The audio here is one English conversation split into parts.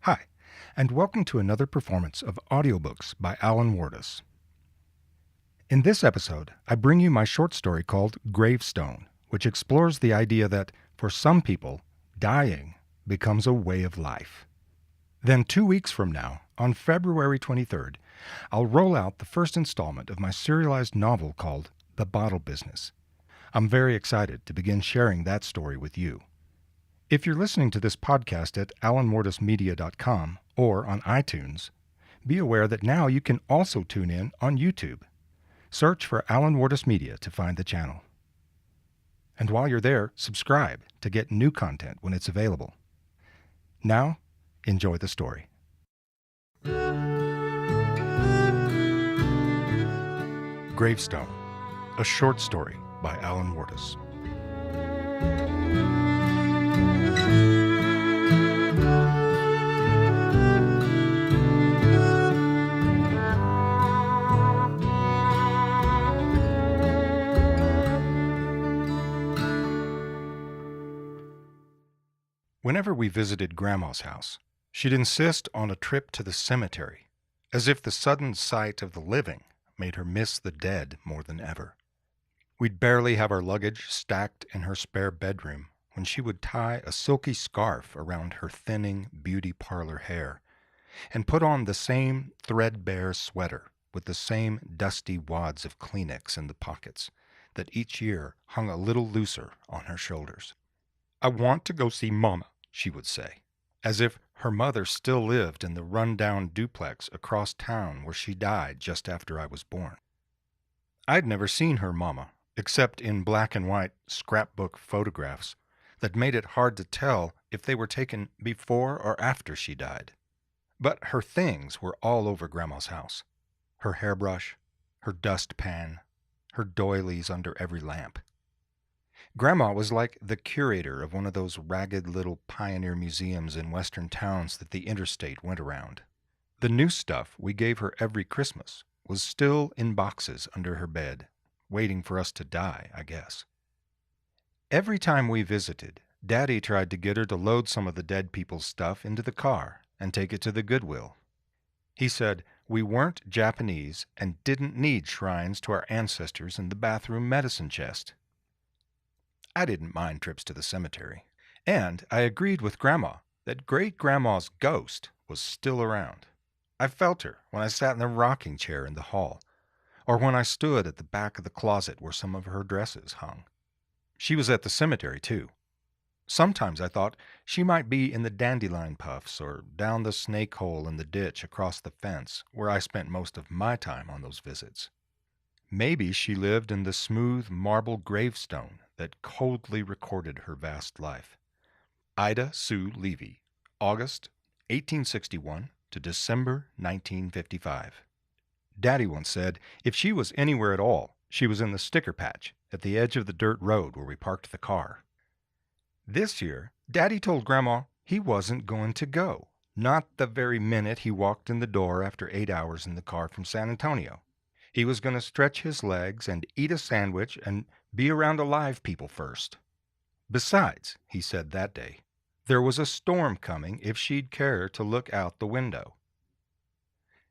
Hi, and welcome to another performance of Audiobooks by Alan Wartes. In this episode, I bring you my short story called Gravestone, which explores the idea that, for some people, dying becomes a way of life. Then 2 weeks from now, on February 23rd, I'll roll out the first installment of my serialized novel called The Bottle Business. I'm very excited to begin sharing that story with you. If you're listening to this podcast at alanwartesmedia.com or on iTunes, be aware that now you can also tune in on YouTube. Search for Alan Wartes Media to find the channel. And while you're there, subscribe to get new content when it's available. Now, enjoy the story. Gravestone, a short story by Alan Wartes. Whenever we visited Grandma's house, she'd insist on a trip to the cemetery, as if the sudden sight of the living made her miss the dead more than ever. We'd barely have our luggage stacked in her spare bedroom when she would tie a silky scarf around her thinning beauty parlor hair and put on the same threadbare sweater with the same dusty wads of Kleenex in the pockets that each year hung a little looser on her shoulders. "I want to go see Mama," she would say, as if her mother still lived in the run-down duplex across town where she died just after I was born. I'd never seen her Mama, except in black and white scrapbook photographs that made it hard to tell if they were taken before or after she died. But her things were all over Grandma's house. Her hairbrush, her dustpan, her doilies under every lamp. Grandma was like the curator of one of those ragged little pioneer museums in western towns that the interstate went around. The new stuff we gave her every Christmas was still in boxes under her bed, waiting for us to die, I guess. Every time we visited, Daddy tried to get her to load some of the dead people's stuff into the car and take it to the Goodwill. He said we weren't Japanese and didn't need shrines to our ancestors in the bathroom medicine chest. I didn't mind trips to the cemetery, and I agreed with Grandma that Great-Grandma's ghost was still around. I felt her when I sat in the rocking chair in the hall, or when I stood at the back of the closet where some of her dresses hung. She was at the cemetery, too. Sometimes I thought she might be in the dandelion puffs or down the snake hole in the ditch across the fence where I spent most of my time on those visits. Maybe she lived in the smooth marble gravestone that coldly recorded her vast life. Ida Sue Levy, August 1861 to December 1955. Daddy once said if she was anywhere at all, she was in the sticker patch at the edge of the dirt road where we parked the car. This year, Daddy told Grandma he wasn't going to go, not the very minute he walked in the door after 8 hours in the car from San Antonio. He was going to stretch his legs and eat a sandwich and be around alive people first. Besides, he said that day, there was a storm coming if she'd care to look out the window.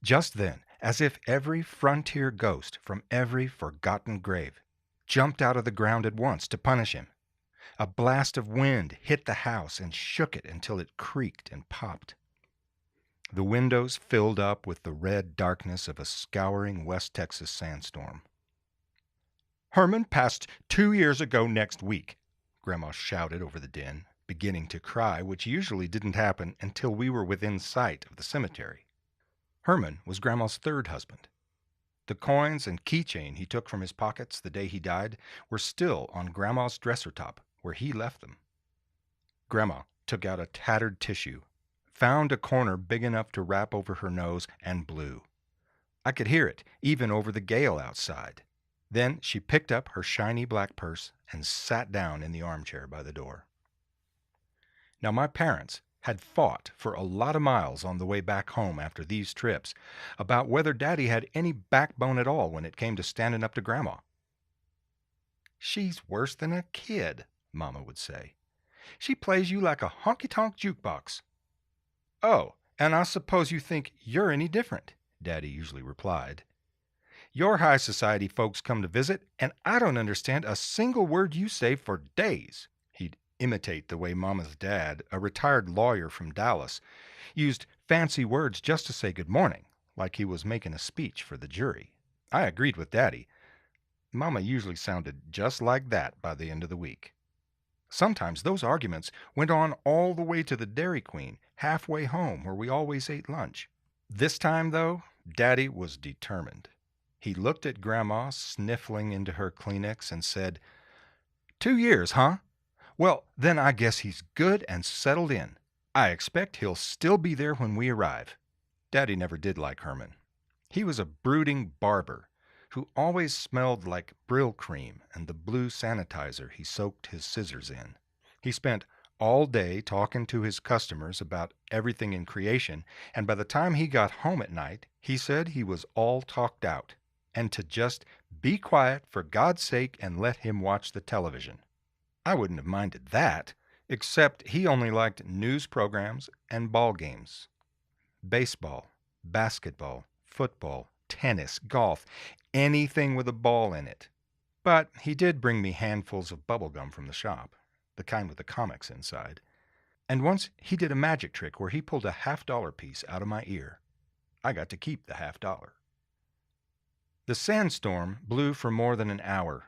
Just then, as if every frontier ghost from every forgotten grave jumped out of the ground at once to punish him, a blast of wind hit the house and shook it until it creaked and popped. The windows filled up with the red darkness of a scouring West Texas sandstorm. "Herman passed 2 years ago next week," Grandma shouted over the din, beginning to cry, which usually didn't happen until we were within sight of the cemetery. Herman was Grandma's third husband. The coins and keychain he took from his pockets the day he died were still on Grandma's dresser top where he left them. Grandma took out a tattered tissue, found a corner big enough to wrap over her nose, and blew. I could hear it, even over the gale outside. Then she picked up her shiny black purse and sat down in the armchair by the door. Now, my parents had fought for a lot of miles on the way back home after these trips about whether Daddy had any backbone at all when it came to standing up to Grandma. "She's worse than a kid," Mama would say. "She plays you like a honky-tonk jukebox." "Oh, and I suppose you think you're any different," Daddy usually replied. "Your high society folks come to visit, and I don't understand a single word you say for days." He'd imitate the way Mama's dad, a retired lawyer from Dallas, used fancy words just to say good morning, like he was making a speech for the jury. I agreed with Daddy. Mama usually sounded just like that by the end of the week. Sometimes those arguments went on all the way to the Dairy Queen, halfway home where we always ate lunch. This time, though, Daddy was determined. He looked at Grandma sniffling into her Kleenex and said, "2 years, huh? Well, then I guess he's good and settled in. I expect he'll still be there when we arrive." Daddy never did like Herman. He was a brooding barber who always smelled like Brill cream and the blue sanitizer he soaked his scissors in. He spent all day talking to his customers about everything in creation, and by the time he got home at night, he said he was all talked out, and to just be quiet for God's sake and let him watch the television. I wouldn't have minded that, except he only liked news programs and ball games. Baseball, basketball, football, tennis, golf, anything with a ball in it. But he did bring me handfuls of bubble gum from the shop, the kind with the comics inside. And once he did a magic trick where he pulled a $half piece out of my ear. I got to keep the $half. The sandstorm blew for more than an hour,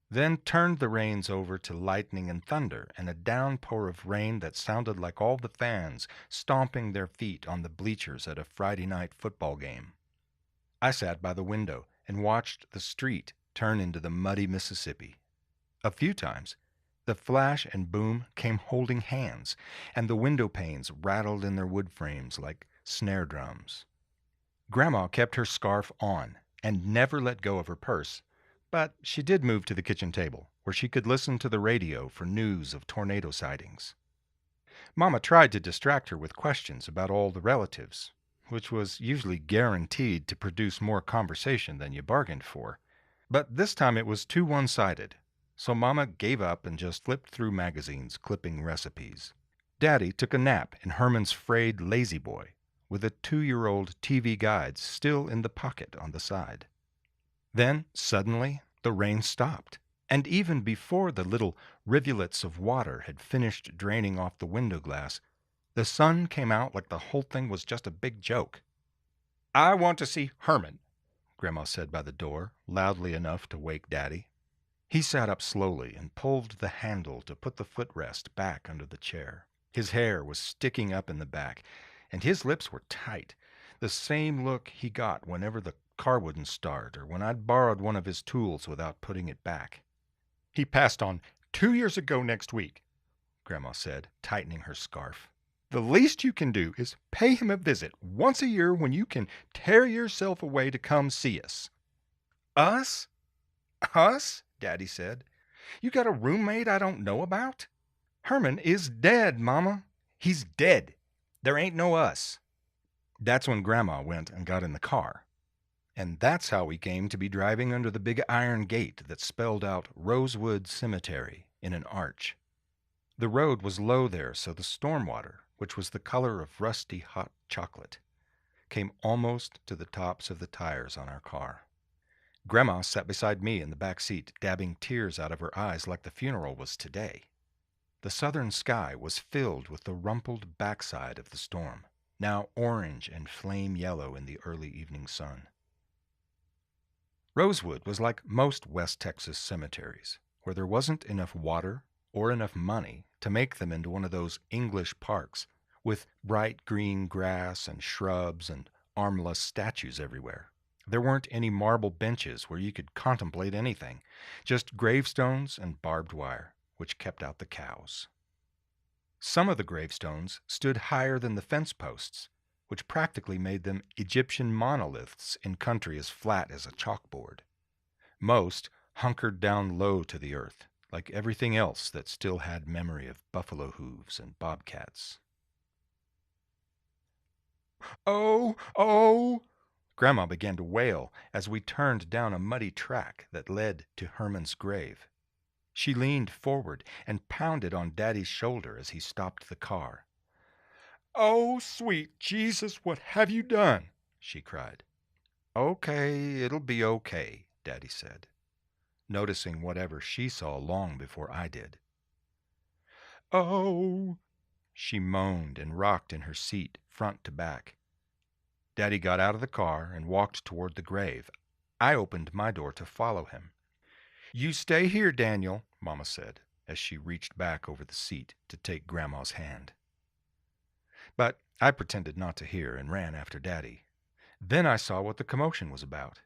then turned the rains over to lightning and thunder and a downpour of rain that sounded like all the fans stomping their feet on the bleachers at a Friday night football game. I sat by the window and watched the street turn into the muddy Mississippi. A few times, the flash and boom came holding hands, and the window panes rattled in their wood frames like snare drums. Grandma kept her scarf on and never let go of her purse, but she did move to the kitchen table, where she could listen to the radio for news of tornado sightings. Mama tried to distract her with questions about all the relatives, which was usually guaranteed to produce more conversation than you bargained for. But this time it was too one-sided, so Mama gave up and just flipped through magazines clipping recipes. Daddy took a nap in Herman's frayed lazy boy, with a 2-year-old TV guide still in the pocket on the side. Then, suddenly, the rain stopped, and even before the little rivulets of water had finished draining off the window glass, the sun came out like the whole thing was just a big joke. "I want to see Herman," Grandma said by the door, loudly enough to wake Daddy. He sat up slowly and pulled the handle to put the footrest back under the chair. His hair was sticking up in the back, and his lips were tight, the same look he got whenever the car wouldn't start or when I'd borrowed one of his tools without putting it back. "He passed on 2 years ago next week," Grandma said, tightening her scarf. "The least you can do is pay him a visit once a year when you can tear yourself away to come see us." "Us? Us?" Daddy said. "You got a roommate I don't know about? Herman is dead, Mama. He's dead. There ain't no us." That's when Grandma went and got in the car. And that's how we came to be driving under the big iron gate that spelled out Rosewood Cemetery in an arch. The road was low there, so the storm water, which was the color of rusty hot chocolate, came almost to the tops of the tires on our car. Grandma sat beside me in the back seat, dabbing tears out of her eyes like the funeral was today. The southern sky was filled with the rumpled backside of the storm, now orange and flame yellow in the early evening sun. Rosewood was like most West Texas cemeteries, where there wasn't enough water or enough money to make them into one of those English parks with bright green grass and shrubs and armless statues everywhere. There weren't any marble benches where you could contemplate anything, just gravestones and barbed wire, which kept out the cows. Some of the gravestones stood higher than the fence posts, which practically made them Egyptian monoliths in country as flat as a chalkboard. Most hunkered down low to the earth, like everything else that still had memory of buffalo hooves and bobcats. "Oh, oh!" Grandma began to wail as we turned down a muddy track that led to Herman's grave. She leaned forward and pounded on Daddy's shoulder as he stopped the car. "Oh, sweet Jesus, what have you done?" she cried. "Okay, it'll be okay," Daddy said, noticing whatever she saw long before I did. "Oh," she moaned and rocked in her seat, front to back. Daddy got out of the car and walked toward the grave. I opened my door to follow him. "You stay here, Daniel," Mama said, as she reached back over the seat to take Grandma's hand. But I pretended not to hear and ran after Daddy. Then I saw what the commotion was about.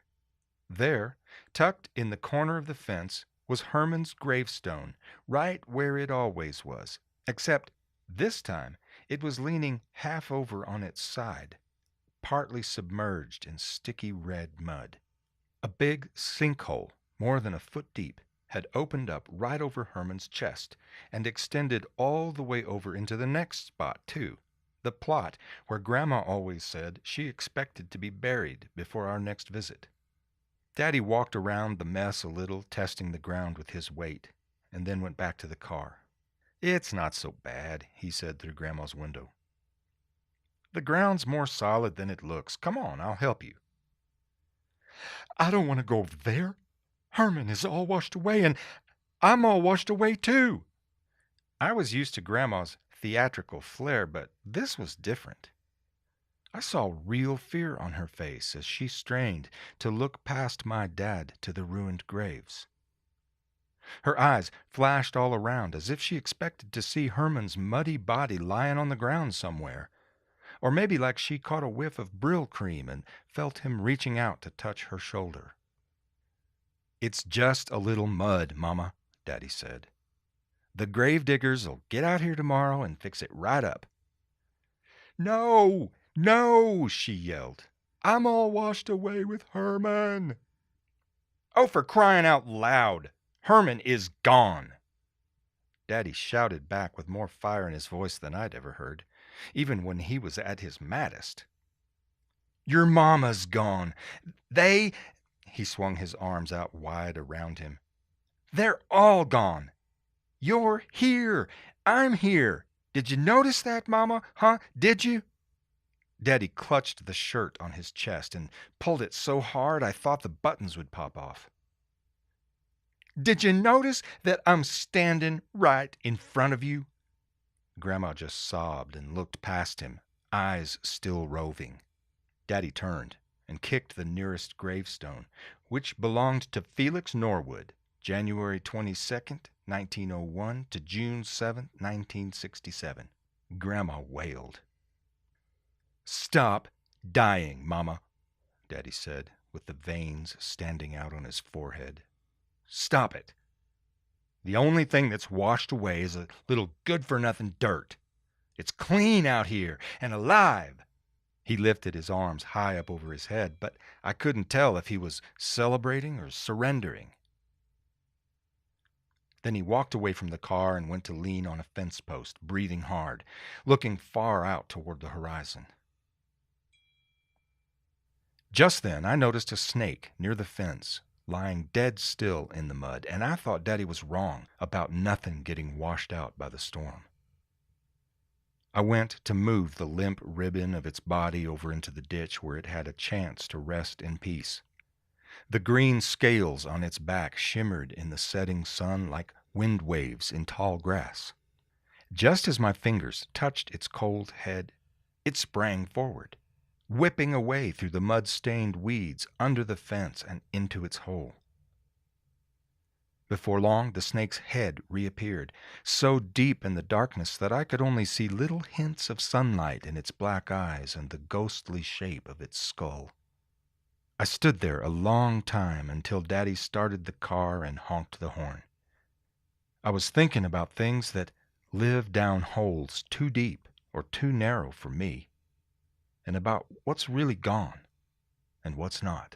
There, tucked in the corner of the fence, was Herman's gravestone, right where it always was, except this time it was leaning half over on its side, partly submerged in sticky red mud. A big sinkhole, more than a foot deep, had opened up right over Herman's chest and extended all the way over into the next spot, too, the plot where Grandma always said she expected to be buried before our next visit. Daddy walked around the mess a little, testing the ground with his weight, and then went back to the car. "It's not so bad," he said through Grandma's window. "The ground's more solid than it looks. Come on, I'll help you." "I don't want to go over there. Herman is all washed away, and I'm all washed away, too." I was used to Grandma's theatrical flair, but this was different. I saw real fear on her face as she strained to look past my dad to the ruined graves. Her eyes flashed all around as if she expected to see Herman's muddy body lying on the ground somewhere, or maybe like she caught a whiff of Brill cream and felt him reaching out to touch her shoulder. "It's just a little mud, Mama," Daddy said. "The grave diggers'll get out here tomorrow and fix it right up." "No, no," she yelled. "I'm all washed away with Herman." "Oh, for crying out loud! Herman is gone!" Daddy shouted back with more fire in his voice than I'd ever heard, even when he was at his maddest. "Your mama's gone. They—" He swung his arms out wide around him. "They're all gone. You're here. I'm here. Did you notice that, Mama? Huh? Did you?" Daddy clutched the shirt on his chest and pulled it so hard I thought the buttons would pop off. "Did you notice that I'm standing right in front of you?" Grandma just sobbed and looked past him, eyes still roving. Daddy turned and kicked the nearest gravestone, which belonged to Felix Norwood, January 22nd, 1901 to June 7th, 1967. Grandma wailed. "Stop dying, Mama," Daddy said, with the veins standing out on his forehead. "Stop it. The only thing that's washed away is a little good-for-nothing dirt. It's clean out here and alive." He lifted his arms high up over his head, but I couldn't tell if he was celebrating or surrendering. Then he walked away from the car and went to lean on a fence post, breathing hard, looking far out toward the horizon. Just then I noticed a snake near the fence, lying dead still in the mud, and I thought Daddy was wrong about nothing getting washed out by the storm. I went to move the limp ribbon of its body over into the ditch where it had a chance to rest in peace. The green scales on its back shimmered in the setting sun like wind waves in tall grass. Just as my fingers touched its cold head, it sprang forward, whipping away through the mud-stained weeds under the fence and into its hole. Before long, the snake's head reappeared, so deep in the darkness that I could only see little hints of sunlight in its black eyes and the ghostly shape of its skull. I stood there a long time until Daddy started the car and honked the horn. I was thinking about things that live down holes too deep or too narrow for me, and about what's really gone and what's not.